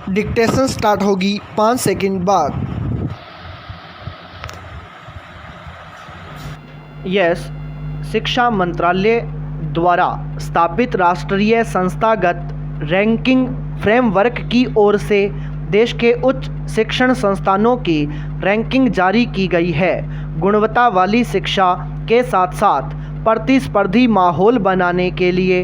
Dictation start होगी 5 second बाद। Yes, शिक्षा मंत्रालय द्वारा स्थापित राष्ट्रीय संस्थागत रैंकिंग फ्रेमवर्क की ओर से देश के उच्च शिक्षण संस्थानों की रैंकिंग जारी की गई है। गुणवत्ता वाली शिक्षा के साथ साथ प्रतिस्पर्धी माहौल बनाने के लिए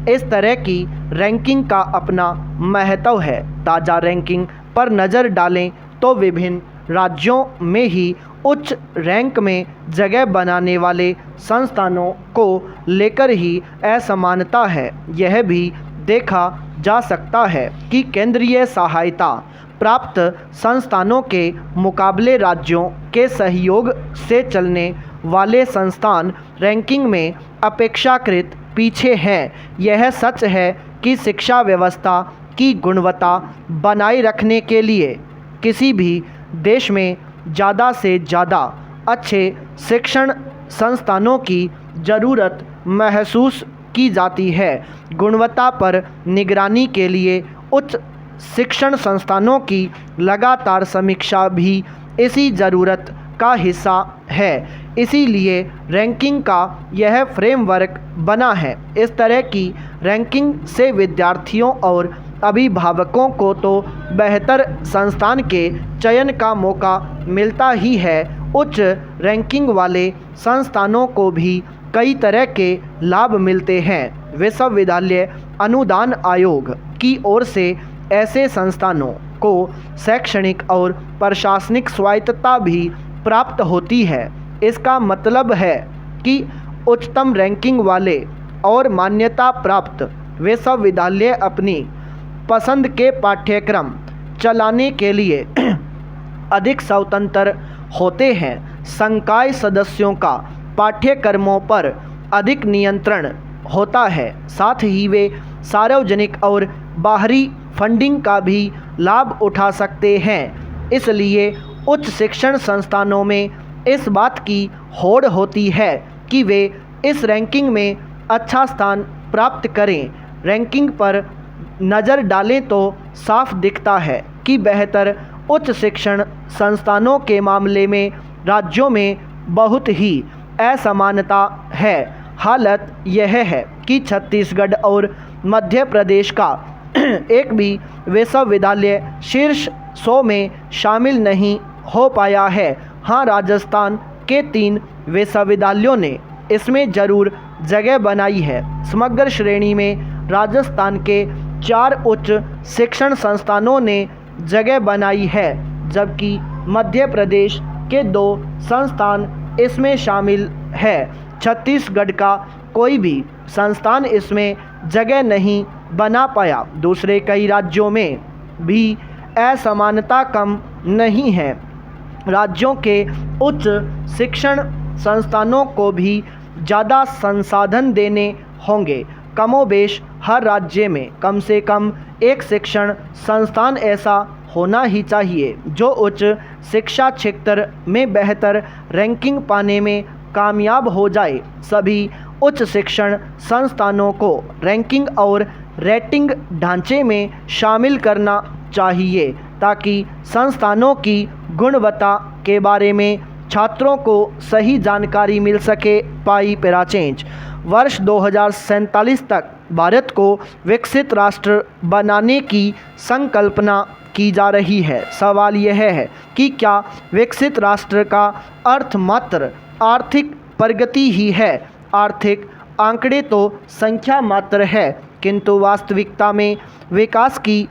इस तरह की रैंकिंग का अपना महत्व है। ताज़ा रैंकिंग पर नज़र डालें तो विभिन्न राज्यों में ही उच्च रैंक में जगह बनाने वाले संस्थानों को लेकर ही असमानता है। यह भी देखा जा सकता है कि केंद्रीय सहायता प्राप्त संस्थानों के मुकाबले राज्यों के सहयोग से चलने वाले संस्थान रैंकिंग में अपेक्षाकृत पीछे हैं। यह सच है कि शिक्षा व्यवस्था की गुणवत्ता बनाए रखने के लिए किसी भी देश में ज़्यादा से ज़्यादा अच्छे शिक्षण संस्थानों की ज़रूरत महसूस की जाती है। गुणवत्ता पर निगरानी के लिए उच्च शिक्षण संस्थानों की लगातार समीक्षा भी इसी ज़रूरत का हिस्सा है। इसीलिए रैंकिंग का यह फ्रेमवर्क बना है। इस तरह की रैंकिंग से विद्यार्थियों और अभिभावकों को तो बेहतर संस्थान के चयन का मौका मिलता ही है, उच्च रैंकिंग वाले संस्थानों को भी कई तरह के लाभ मिलते हैं। विश्वविद्यालय अनुदान आयोग की ओर से ऐसे संस्थानों को शैक्षणिक और प्रशासनिक स्वायत्तता भी प्राप्त होती है। इसका मतलब है कि उच्चतम रैंकिंग वाले और मान्यता प्राप्त विश्वविद्यालय अपनी पसंद के पाठ्यक्रम चलाने के लिए अधिक स्वतंत्र होते हैं। संकाय सदस्यों का पाठ्यक्रमों पर अधिक नियंत्रण होता है। साथ ही वे सार्वजनिक और बाहरी फंडिंग का भी लाभ उठा सकते हैं। इसलिए उच्च शिक्षण संस्थानों में इस बात की होड़ होती है कि वे इस रैंकिंग में अच्छा स्थान प्राप्त करें। रैंकिंग पर नज़र डालें तो साफ दिखता है कि बेहतर उच्च शिक्षण संस्थानों के मामले में राज्यों में बहुत ही असमानता है। हालत यह है कि छत्तीसगढ़ और मध्य प्रदेश का एक भी विश्वविद्यालय शीर्ष 100 में शामिल नहीं हो पाया है। हाँ, राजस्थान के 3 विश्वविद्यालयों ने इसमें ज़रूर जगह बनाई है। समग्र श्रेणी में राजस्थान के 4 उच्च शिक्षण संस्थानों ने जगह बनाई है, जबकि मध्य प्रदेश के 2 संस्थान इसमें शामिल है। छत्तीसगढ़ का कोई भी संस्थान इसमें जगह नहीं बना पाया। दूसरे कई राज्यों में भी असमानता कम नहीं है। राज्यों के उच्च शिक्षण संस्थानों को भी ज़्यादा संसाधन देने होंगे। कमोबेश हर राज्य में कम से कम एक शिक्षण संस्थान ऐसा होना ही चाहिए जो उच्च शिक्षा क्षेत्र में बेहतर रैंकिंग पाने में कामयाब हो जाए। सभी उच्च शिक्षण संस्थानों को रैंकिंग और रेटिंग ढांचे में शामिल करना चाहिए ताकि संस्थानों की गुणवत्ता के बारे में छात्रों को सही जानकारी मिल सके। पाई पैराचेंज वर्ष 2047 तक भारत को विकसित राष्ट्र बनाने की संकल्पना की जा रही है। सवाल यह है कि क्या विकसित राष्ट्र का अर्थ मात्र आर्थिक प्रगति ही है? आर्थिक आंकड़े तो संख्या मात्र है, किंतु वास्तविकता में विकास की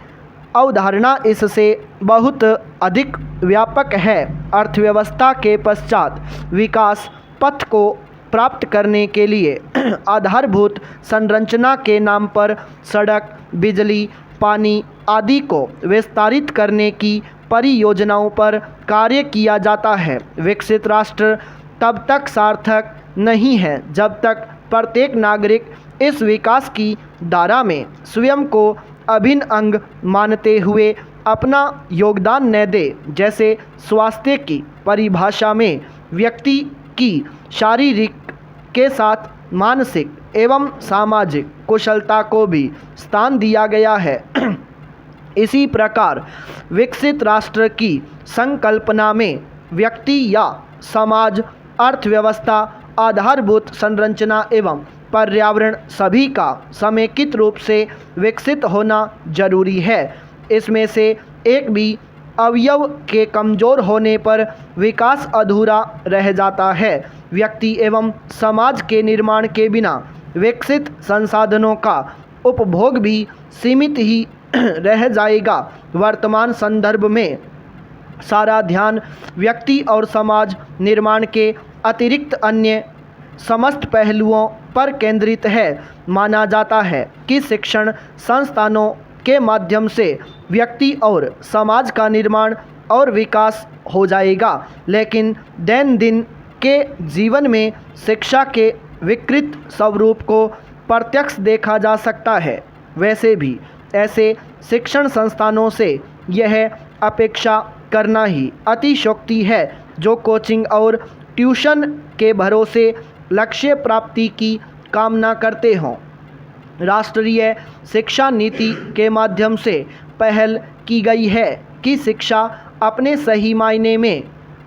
अवधारणा इससे बहुत अधिक व्यापक है। अर्थव्यवस्था के पश्चात विकास पथ को प्राप्त करने के लिए आधारभूत संरचना के नाम पर सड़क, बिजली, पानी आदि को विस्तारित करने की परियोजनाओं पर कार्य किया जाता है। विकसित राष्ट्र तब तक सार्थक नहीं है जब तक प्रत्येक नागरिक इस विकास की धारा में स्वयं को अभिन्न अंग मानते हुए अपना योगदान न दे। जैसे स्वास्थ्य की परिभाषा में व्यक्ति की शारीरिक के साथ मानसिक एवं सामाजिक कुशलता को भी स्थान दिया गया है। इसी प्रकार विकसित राष्ट्र की संकल्पना में व्यक्ति या समाज, अर्थव्यवस्था, आधारभूत संरचना एवं पर्यावरण सभी का समेकित रूप से विकसित होना जरूरी है। इसमें से एक भी अवयव के कमज़ोर होने पर विकास अधूरा रह जाता है। व्यक्ति एवं समाज के निर्माण के बिना विकसित संसाधनों का उपभोग भी सीमित ही रह जाएगा। वर्तमान संदर्भ में सारा ध्यान व्यक्ति और समाज निर्माण के अतिरिक्त अन्य समस्त पहलुओं पर केंद्रित है। माना जाता है कि शिक्षण संस्थानों के माध्यम से व्यक्ति और समाज का निर्माण और विकास हो जाएगा, लेकिन दैनंदिन के जीवन में शिक्षा के विकृत स्वरूप को प्रत्यक्ष देखा जा सकता है। वैसे भी ऐसे शिक्षण संस्थानों से यह अपेक्षा करना ही अतिशयोक्ति है जो कोचिंग और ट्यूशन के भरोसे लक्ष्य प्राप्ति की कामना करते हों। राष्ट्रीय शिक्षा नीति के माध्यम से पहल की गई है कि शिक्षा अपने सही मायने में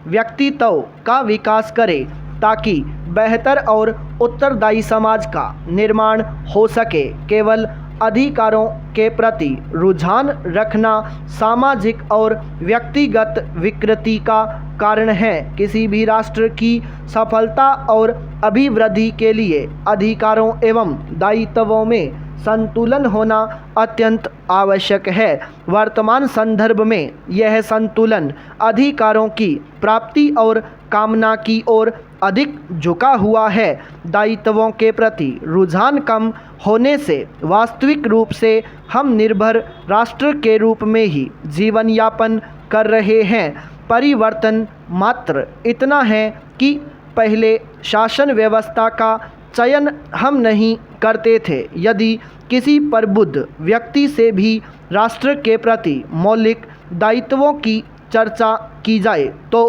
व्यक्तित्व का विकास करे ताकि बेहतर और उत्तरदायी समाज का निर्माण हो सके। केवल अधिकारों के प्रति रुझान रखना सामाजिक और व्यक्तिगत विकृति का कारण है। किसी भी राष्ट्र की सफलता और अभिवृद्धि के लिए अधिकारों एवं दायित्वों में संतुलन होना अत्यंत आवश्यक है। वर्तमान संदर्भ में यह संतुलन अधिकारों की प्राप्ति और कामना की ओर अधिक झुका हुआ है। दायित्वों के प्रति रुझान कम होने से वास्तविक रूप से हम निर्भर राष्ट्र के रूप में ही जीवन यापन कर रहे हैं। परिवर्तन मात्र इतना है कि पहले शासन व्यवस्था का चयन हम नहीं करते थे। यदि किसी प्रबुद्ध व्यक्ति से भी राष्ट्र के प्रति मौलिक दायित्वों की चर्चा की जाए तो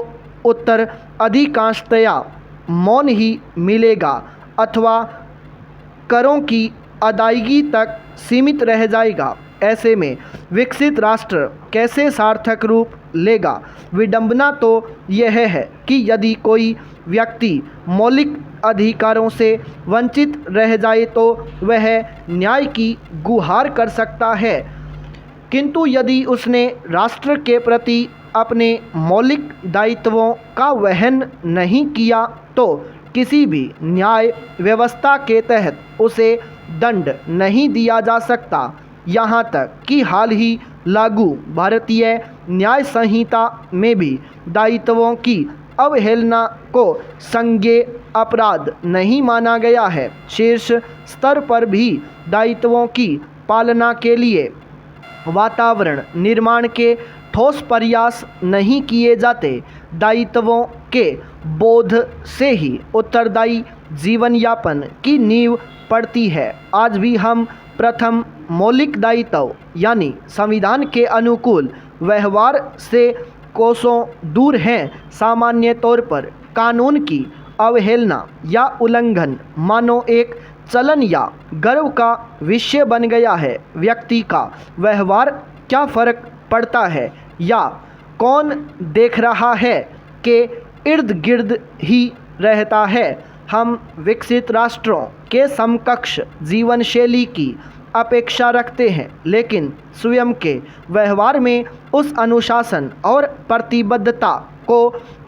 उत्तर अधिकांशतया मौन ही मिलेगा अथवा करों की अदायगी तक सीमित रह जाएगा। ऐसे में विकसित राष्ट्र कैसे सार्थक रूप लेगा? विडंबना तो यह है कि यदि कोई व्यक्ति मौलिक अधिकारों से वंचित रह जाए तो वह न्याय की गुहार कर सकता है, किंतु यदि उसने राष्ट्र के प्रति अपने मौलिक दायित्वों का वहन नहीं किया तो किसी भी न्याय व्यवस्था के तहत उसे दंड नहीं दिया जा सकता। यहाँ तक कि हाल ही लागू भारतीय न्याय संहिता में भी दायित्वों की अवहेलना को संज्ञेय अपराध नहीं माना गया है। शीर्ष स्तर पर भी दायित्वों की पालना के लिए वातावरण निर्माण के ठोस प्रयास नहीं किए जाते। दायित्वों के बोध से ही उत्तरदायी जीवन यापन की नींव पड़ती है। आज भी हम प्रथम मौलिक दायित्व यानी संविधान के अनुकूल व्यवहार से कोसों दूर हैं। सामान्य तौर पर कानून की अवहेलना या उल्लंघन मानो एक चलन या गर्व का विषय बन गया है। व्यक्ति का व्यवहार क्या फर्क पड़ता है या कौन देख रहा है के इर्द गिर्द ही रहता है। हम विकसित राष्ट्रों के समकक्ष जीवन शैली की अपेक्षा रखते हैं, लेकिन स्वयं के व्यवहार में उस अनुशासन और प्रतिबद्धता को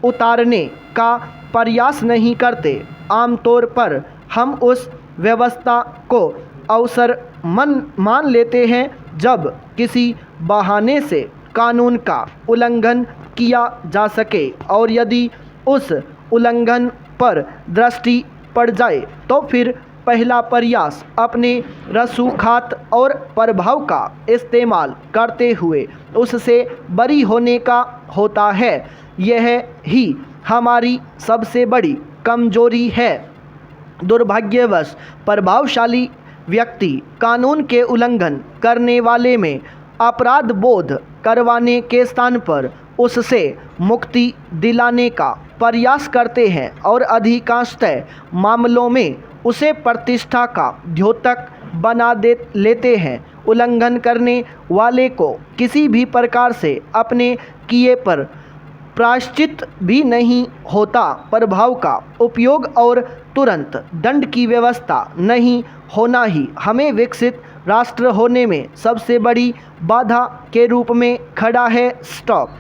उतारने का प्रयास नहीं करते। आमतौर पर हम उस व्यवस्था को अवसर मान लेते हैं जब किसी बहाने से कानून का उल्लंघन किया जा सके, और यदि उस उल्लंघन पर दृष्टि पड़ जाए तो फिर पहला प्रयास अपने रसूखात और प्रभाव का इस्तेमाल करते हुए उससे बरी होने का होता है। यह ही हमारी सबसे बड़ी कमजोरी है। दुर्भाग्यवश प्रभावशाली व्यक्ति कानून के उल्लंघन करने वाले में अपराध बोध करवाने के स्थान पर उससे मुक्ति दिलाने का प्रयास करते हैं और अधिकांशतः मामलों में उसे प्रतिष्ठा का द्योतक बना लेते हैं। उल्लंघन करने वाले को किसी भी प्रकार से अपने किए पर प्रायश्चित भी नहीं होता, प्रभाव का उपयोग और तुरंत दंड की व्यवस्था नहीं होना ही हमें विकसित राष्ट्र होने में सबसे बड़ी बाधा के रूप में खड़ा है। स्टॉप।